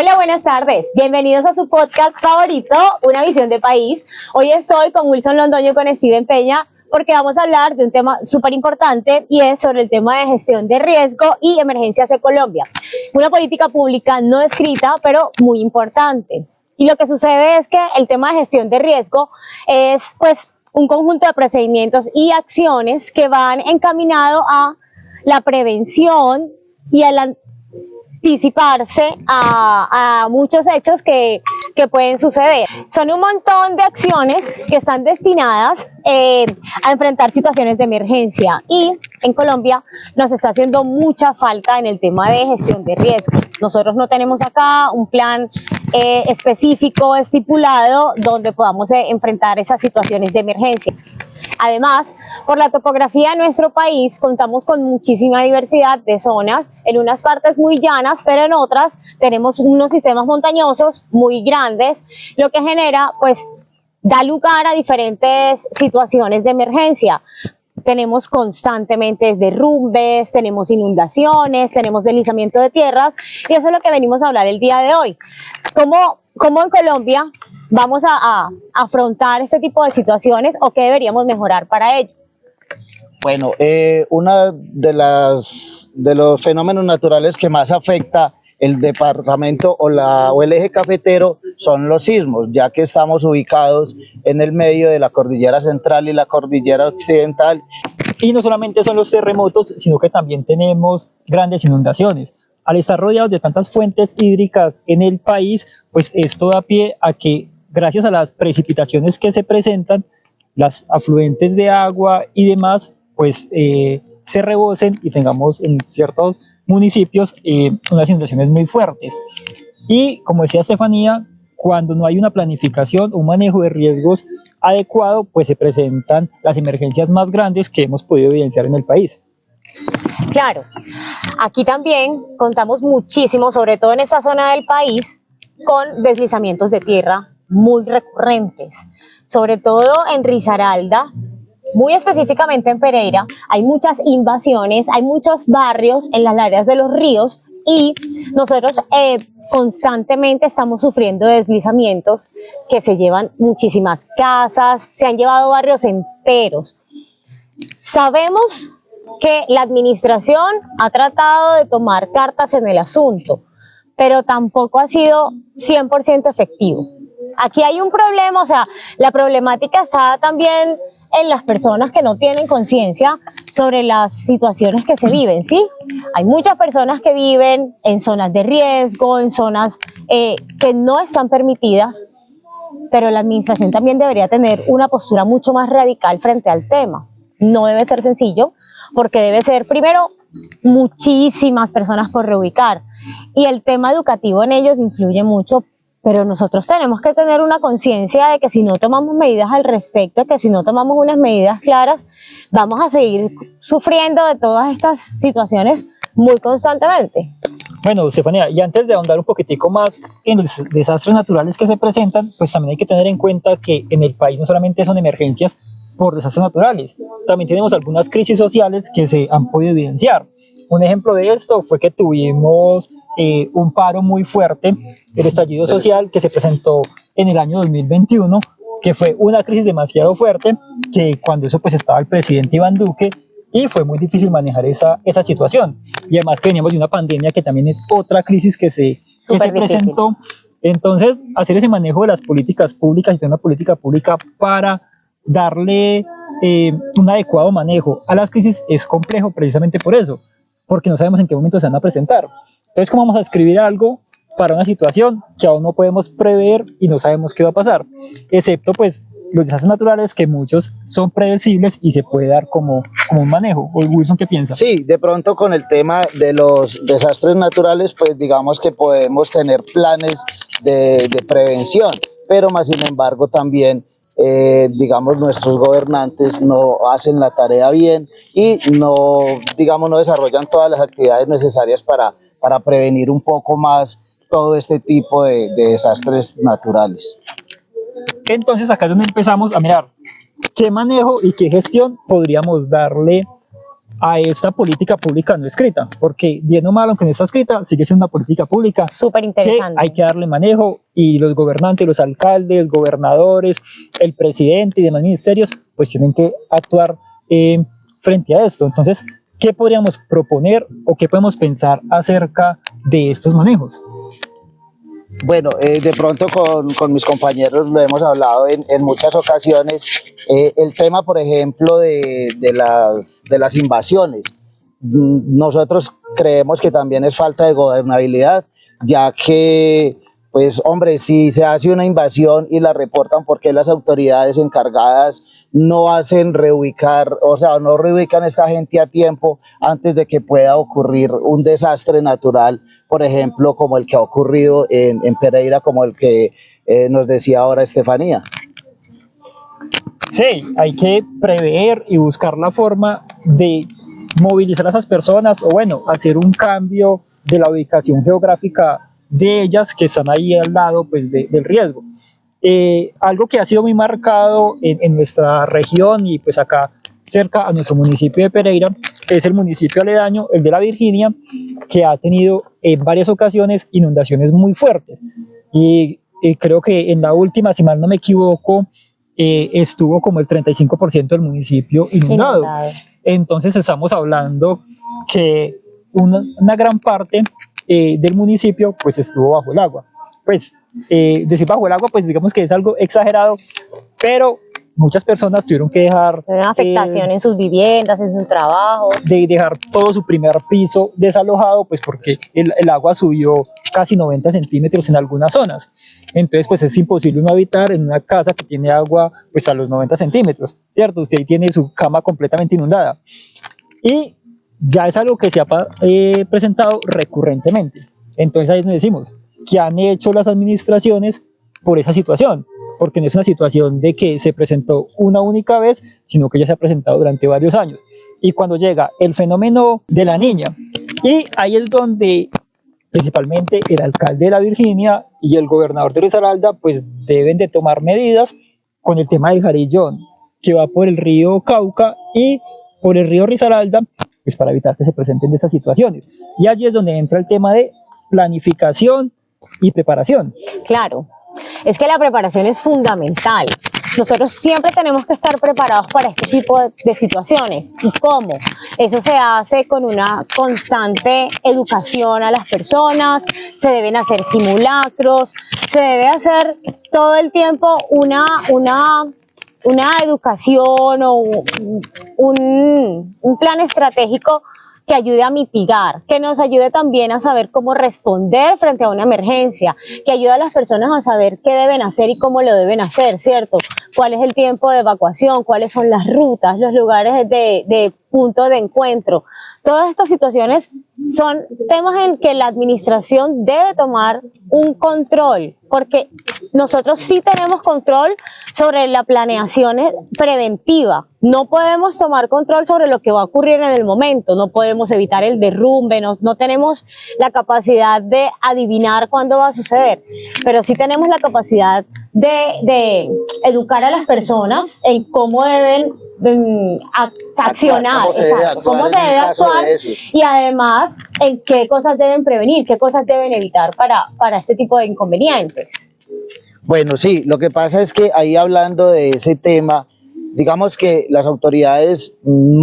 Hola, buenas tardes. Bienvenidos a su podcast favorito, Una Visión de País. Hoy estoy con Wilson Londoño y con Steven Peña porque vamos a hablar de un tema súper importante y es sobre el tema de gestión de riesgo y emergencias en Colombia. Una política pública no escrita, pero muy importante. Y lo que sucede es que el tema de gestión de riesgo es pues un conjunto de procedimientos y acciones que van encaminado a la prevención y al anticiparse a muchos hechos que pueden suceder. Son un montón de acciones que están destinadas a enfrentar situaciones de emergencia y en Colombia nos está haciendo mucha falta en el tema de gestión de riesgo. Nosotros no tenemos acá un plan específico, estipulado, donde podamos enfrentar esas situaciones de emergencia. Además, por la topografía de nuestro país, contamos con muchísima diversidad de zonas, en unas partes muy llanas, pero en otras tenemos unos sistemas montañosos muy grandes, lo que genera, pues, da lugar a diferentes situaciones de emergencia. Tenemos constantemente derrumbes, tenemos inundaciones, tenemos deslizamiento de tierras, y eso es lo que venimos a hablar el día de hoy. ¿Cómo en Colombia vamos a afrontar este tipo de situaciones o qué deberíamos mejorar para ello? Bueno, una de los fenómenos naturales que más afecta el departamento o el eje cafetero son los sismos, ya que estamos ubicados en el medio de la cordillera central y la cordillera occidental. Y no solamente son los terremotos, sino que también tenemos grandes inundaciones. Al estar rodeados de tantas fuentes hídricas en el país, pues esto da pie a que, gracias a las precipitaciones que se presentan, las afluentes de agua y demás, pues se rebosen y tengamos en ciertos municipios unas inundaciones muy fuertes. Y como decía Estefanía, cuando no hay una planificación, un manejo de riesgos adecuado, pues se presentan las emergencias más grandes que hemos podido evidenciar en el país. Claro, aquí también contamos muchísimo, sobre todo en esta zona del país, con deslizamientos de tierra muy recurrentes, sobre todo en Risaralda, muy específicamente en Pereira. Hay muchas invasiones, hay muchos barrios en las áreas de los ríos y nosotros constantemente estamos sufriendo deslizamientos que se llevan muchísimas casas, se han llevado barrios enteros. Sabemos que la administración ha tratado de tomar cartas en el asunto, pero tampoco ha sido 100% efectivo. Aquí hay un problema, o sea, la problemática está también en las personas que no tienen conciencia sobre las situaciones que se viven, ¿sí? Hay muchas personas que viven en zonas de riesgo, en zonas que no están permitidas, pero la administración también debería tener una postura mucho más radical frente al tema. No debe ser sencillo, porque debe ser, primero, muchísimas personas por reubicar, y el tema educativo en ellos influye mucho, pero nosotros tenemos que tener una conciencia de que si no tomamos medidas al respecto, que si no tomamos unas medidas claras, vamos a seguir sufriendo de todas estas situaciones muy constantemente. Bueno, Estefanía, y antes de ahondar un poquitico más en los desastres naturales que se presentan, pues también hay que tener en cuenta que en el país no solamente son emergencias por desastres naturales, también tenemos algunas crisis sociales que se han podido evidenciar. Un ejemplo de esto fue que tuvimos un paro muy fuerte, el estallido social que se presentó en el año 2021, que fue una crisis demasiado fuerte, que cuando eso pues estaba el presidente Iván Duque, y fue muy difícil manejar esa situación. Y además que veníamos de una pandemia que también es otra crisis que se presentó. Entonces, hacer ese manejo de las políticas públicas y tener una política pública para darle un adecuado manejo a las crisis es complejo precisamente por eso, porque no sabemos en qué momento se van a presentar. Entonces, ¿cómo vamos a escribir algo para una situación que aún no podemos prever y no sabemos qué va a pasar? Excepto pues los desastres naturales, que muchos son predecibles y se puede dar como un manejo. ¿O Wilson qué piensa? Sí, de pronto con el tema de los desastres naturales, pues digamos que podemos tener planes de prevención, pero más sin embargo también digamos nuestros gobernantes no hacen la tarea bien y no desarrollan todas las actividades necesarias para prevenir un poco más todo este tipo de desastres naturales. Entonces acá es donde empezamos a mirar qué manejo y qué gestión podríamos darle a esta política pública no escrita, porque bien o mal, aunque no está escrita, sigue siendo una política pública Súper que interesante. hay que darle manejo, y los gobernantes, los alcaldes, gobernadores, el presidente y demás ministerios, pues tienen que actuar frente a esto. Entonces, ¿qué podríamos proponer o qué podemos pensar acerca de estos manejos? Bueno, de pronto con mis compañeros lo hemos hablado en muchas ocasiones, el tema, por ejemplo, de las invasiones. Nosotros creemos que también es falta de gobernabilidad, ya que, pues, hombre, si se hace una invasión y la reportan, ¿por qué las autoridades encargadas no hacen reubicar, o sea, no reubican a esta gente a tiempo antes de que pueda ocurrir un desastre natural, por ejemplo, como el que ha ocurrido en Pereira, como el que nos decía ahora Estefanía? Sí, hay que prever y buscar la forma de movilizar a esas personas, o bueno, hacer un cambio de la ubicación geográfica de ellas que están ahí al lado, pues, del riesgo. Algo que ha sido muy marcado en nuestra región y pues acá cerca a nuestro municipio de Pereira es el municipio aledaño, el de La Virginia, que ha tenido en varias ocasiones inundaciones muy fuertes. Y creo que en la última, si mal no me equivoco, estuvo como el 35% del municipio inundado. Entonces estamos hablando que una gran parte del municipio pues estuvo bajo el agua. Pues decir bajo el agua, pues digamos que es algo exagerado, pero muchas personas tuvieron que dejar Una afectación en sus viviendas, en sus trabajos. de dejar todo su primer piso desalojado, pues porque el agua subió casi 90 centímetros en algunas zonas. Entonces, pues es imposible uno habitar en una casa que tiene agua pues a los 90 centímetros, ¿cierto? Usted ahí tiene su cama completamente inundada. Y ya es algo que se ha presentado recurrentemente. Entonces ahí es donde decimos, ¿qué han hecho las administraciones por esa situación? Porque no es una situación de que se presentó una única vez, sino que ya se ha presentado durante varios años. Y cuando llega el fenómeno de la niña, y ahí es donde principalmente el alcalde de La Virginia y el gobernador de Risaralda pues deben de tomar medidas con el tema del Jarillón, que va por el río Cauca y por el río Risaralda, pues para evitar que se presenten estas situaciones. Y allí es donde entra el tema de planificación y preparación. Claro, es que la preparación es fundamental. Nosotros siempre tenemos que estar preparados para este tipo de situaciones. ¿Y cómo? Eso se hace con una constante educación a las personas, se deben hacer simulacros, se debe hacer todo el tiempo una educación o un plan estratégico que ayude a mitigar, que nos ayude también a saber cómo responder frente a una emergencia, que ayude a las personas a saber qué deben hacer y cómo lo deben hacer, ¿cierto? Cuál es el tiempo de evacuación, cuáles son las rutas, los lugares de punto de encuentro. Todas estas situaciones son temas en que la administración debe tomar un control, porque nosotros sí tenemos control sobre la planeación preventiva. No podemos tomar control sobre lo que va a ocurrir en el momento, no podemos evitar el derrumbe, no tenemos la capacidad de adivinar cuándo va a suceder, pero sí tenemos la capacidad de educar a las personas en cómo deben accionar, cómo se debe actuar y además en qué cosas deben prevenir, qué cosas deben evitar para este tipo de inconvenientes. Bueno, sí, lo que pasa es que ahí hablando de ese tema, digamos que las autoridades en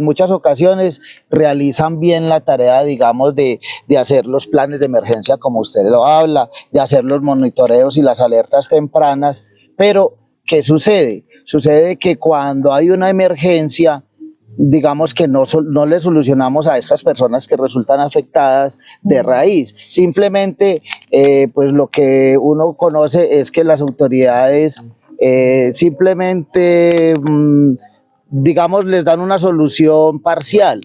muchas ocasiones realizan bien la tarea, digamos, de hacer los planes de emergencia, como usted lo habla, de hacer los monitoreos y las alertas tempranas, pero ¿qué sucede? Sucede que cuando hay una emergencia, digamos que no le solucionamos a estas personas que resultan afectadas de raíz. Simplemente, pues lo que uno conoce es que las autoridades simplemente, digamos, les dan una solución parcial.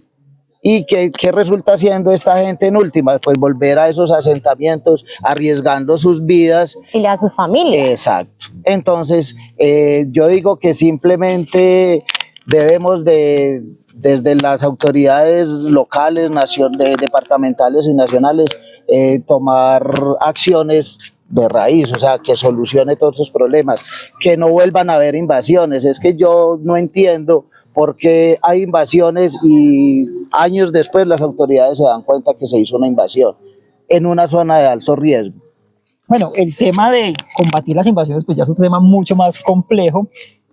¿Y qué resulta haciendo esta gente en última? Pues volver a esos asentamientos, arriesgando sus vidas. Y a sus familias. Exacto. Entonces, yo digo que simplemente debemos desde las autoridades locales, departamentales y nacionales, tomar acciones de raíz, o sea, que solucione todos esos problemas, que no vuelvan a haber invasiones. Es que yo no entiendo porque hay invasiones y años después las autoridades se dan cuenta que se hizo una invasión en una zona de alto riesgo. Bueno, el tema de combatir las invasiones pues ya es un tema mucho más complejo,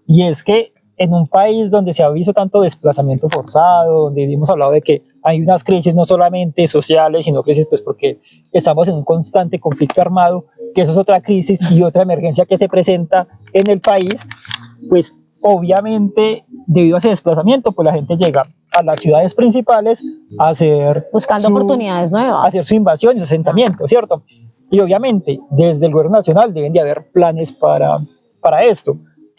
y es que en un país donde se ha visto tanto desplazamiento forzado, donde hemos hablado de que hay unas crisis no solamente sociales, sino crisis pues porque estamos en un constante conflicto armado, que eso es otra crisis y otra emergencia que se presenta en el país, pues obviamente debido a ese desplazamiento pues la gente llega a las ciudades principales a hacer Buscando oportunidades nuevas. a hacer su invasión y su asentamiento, ¿cierto? Y obviamente desde el gobierno nacional deben de haber planes para esto.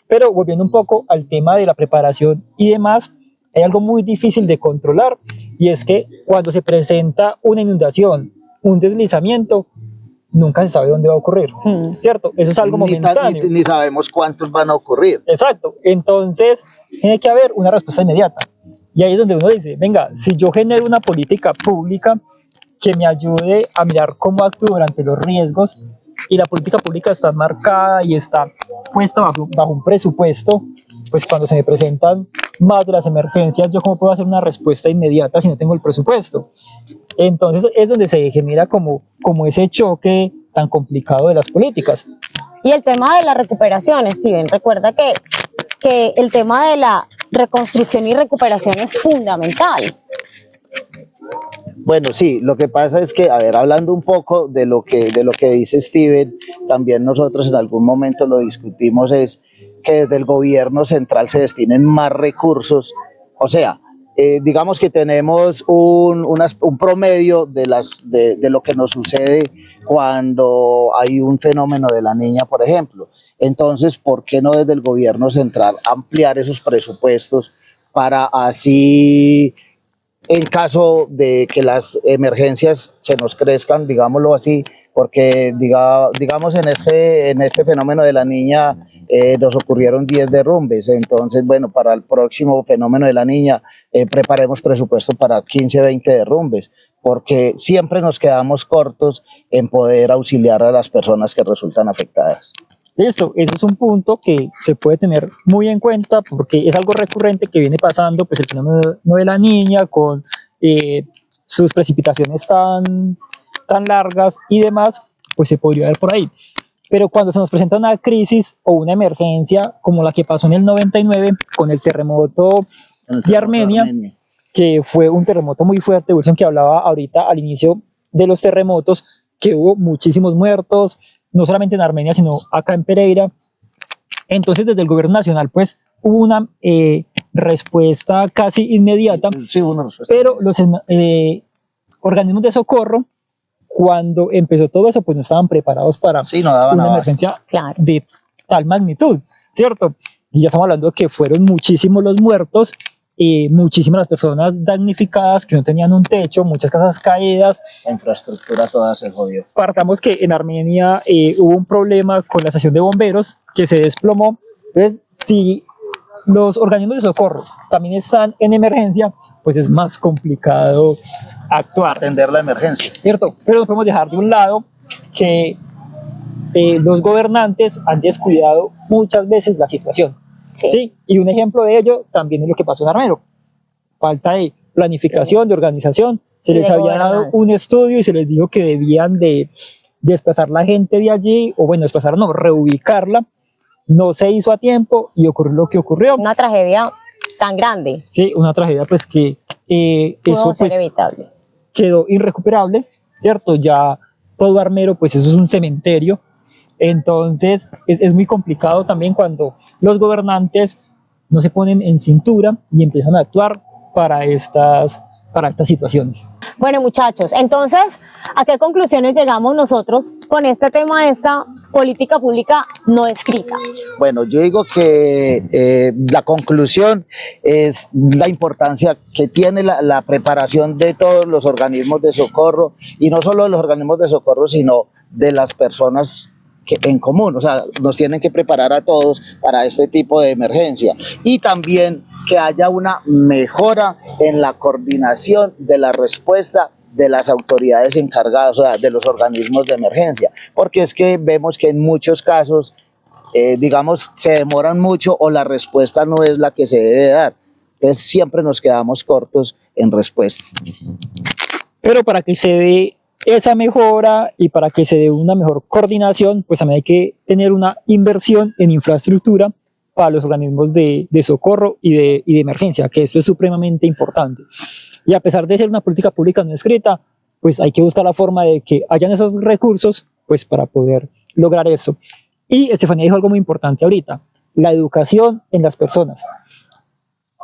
Pero volviendo un poco al tema de la preparación y demás, hay algo muy difícil de controlar, y es que cuando se presenta una inundación, un deslizamiento, nunca se sabe dónde va a ocurrir, ¿cierto? Eso es algo momentáneo. Ni sabemos cuántos van a ocurrir. Exacto, entonces tiene que haber una respuesta inmediata. Y ahí es donde uno dice, venga, si yo genero una política pública que me ayude a mirar cómo actúo durante los riesgos, y la política pública está marcada y está puesta bajo un presupuesto, pues cuando se me presentan más de las emergencias, yo cómo puedo hacer una respuesta inmediata si no tengo el presupuesto. Entonces es donde se genera como ese choque tan complicado de las políticas. Y el tema de la recuperación, Steven, recuerda que el tema de la reconstrucción y recuperación es fundamental. Bueno, sí, lo que pasa es que, a ver, hablando un poco de lo que dice Steven, también nosotros en algún momento lo discutimos, es que desde el gobierno central se destinen más recursos, o sea, digamos que tenemos un promedio de lo que nos sucede cuando hay un fenómeno de la niña, por ejemplo. Entonces, ¿por qué no desde el gobierno central ampliar esos presupuestos para así, en caso de que las emergencias se nos crezcan, digámoslo así, porque digamos en este fenómeno de la niña nos ocurrieron 10 derrumbes, entonces bueno, para el próximo fenómeno de la niña preparemos presupuesto para 15, 20 derrumbes, porque siempre nos quedamos cortos en poder auxiliar a las personas que resultan afectadas. Listo, eso es un punto que se puede tener muy en cuenta porque es algo recurrente que viene pasando, pues el fenómeno de la niña con sus precipitaciones tan largas y demás, pues se podría ver por ahí. Pero cuando se nos presenta una crisis o una emergencia como la que pasó en el 99 con el terremoto de Armenia, que fue un terremoto muy fuerte, Wilson, que hablaba ahorita al inicio de los terremotos, que hubo muchísimos muertos, no solamente en Armenia, sino acá en Pereira. Entonces, desde el gobierno nacional, pues, hubo una respuesta casi inmediata, Sí, una respuesta. pero los organismos de socorro, cuando empezó todo eso, pues no estaban preparados para Sí, no daban una abasto. emergencia Claro. de tal magnitud, ¿cierto? Y ya estamos hablando de que fueron muchísimos los muertos, muchísimas las personas damnificadas que no tenían un techo, muchas casas caídas. La infraestructura toda se jodió. Partamos que en Armenia hubo un problema con la estación de bomberos que se desplomó. Entonces, si los organismos de socorro también están en emergencia, pues es más complicado actuar, Atender la emergencia. ¿cierto? Pero no podemos dejar de un lado que los gobernantes han descuidado muchas veces la situación. Sí. Y un ejemplo de ello también es lo que pasó en Armero. Falta de planificación, de organización. Se les había dado un estudio y se les dijo que debían de desplazar la gente de allí, o bueno, desplazar no, reubicarla. No se hizo a tiempo y ocurrió lo que ocurrió. Una tragedia tan grande. Sí, una tragedia pues que Pudo eso ser pues evitable. quedó irrecuperable, ¿cierto? Ya todo Armero pues eso es un cementerio. Entonces es muy complicado también cuando los gobernantes no se ponen en cintura y empiezan a actuar para estas situaciones. Bueno, muchachos, entonces, ¿a qué conclusiones llegamos nosotros con este tema de esta política pública no escrita? Bueno, yo digo que la conclusión es la importancia que tiene la preparación de todos los organismos de socorro, y no solo de los organismos de socorro, sino de las personas en común. O sea, nos tienen que preparar a todos para este tipo de emergencia, y también que haya una mejora en la coordinación de la respuesta de las autoridades encargadas, o sea, de los organismos de emergencia, porque es que vemos que en muchos casos digamos, se demoran mucho o la respuesta no es la que se debe dar. Entonces siempre nos quedamos cortos en respuesta. Pero para que se dé esa mejora y para que se dé una mejor coordinación, pues también hay que tener una inversión en infraestructura para los organismos de socorro y de emergencia, que esto es supremamente importante. Y a pesar de ser una política pública no escrita, pues hay que buscar la forma de que hayan esos recursos pues para poder lograr eso. Y Estefanía dijo algo muy importante ahorita, la educación en las personas.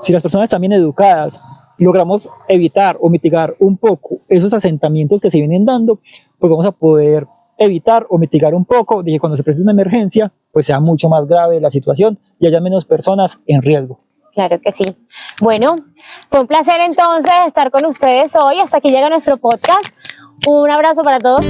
Si las personas están bien educadas, logramos evitar o mitigar un poco esos asentamientos que se vienen dando, pues vamos a poder evitar o mitigar un poco de que cuando se presente una emergencia, pues sea mucho más grave la situación y haya menos personas en riesgo. Claro que sí. Bueno, fue un placer entonces estar con ustedes hoy. Hasta aquí llega nuestro podcast. Un abrazo para todos.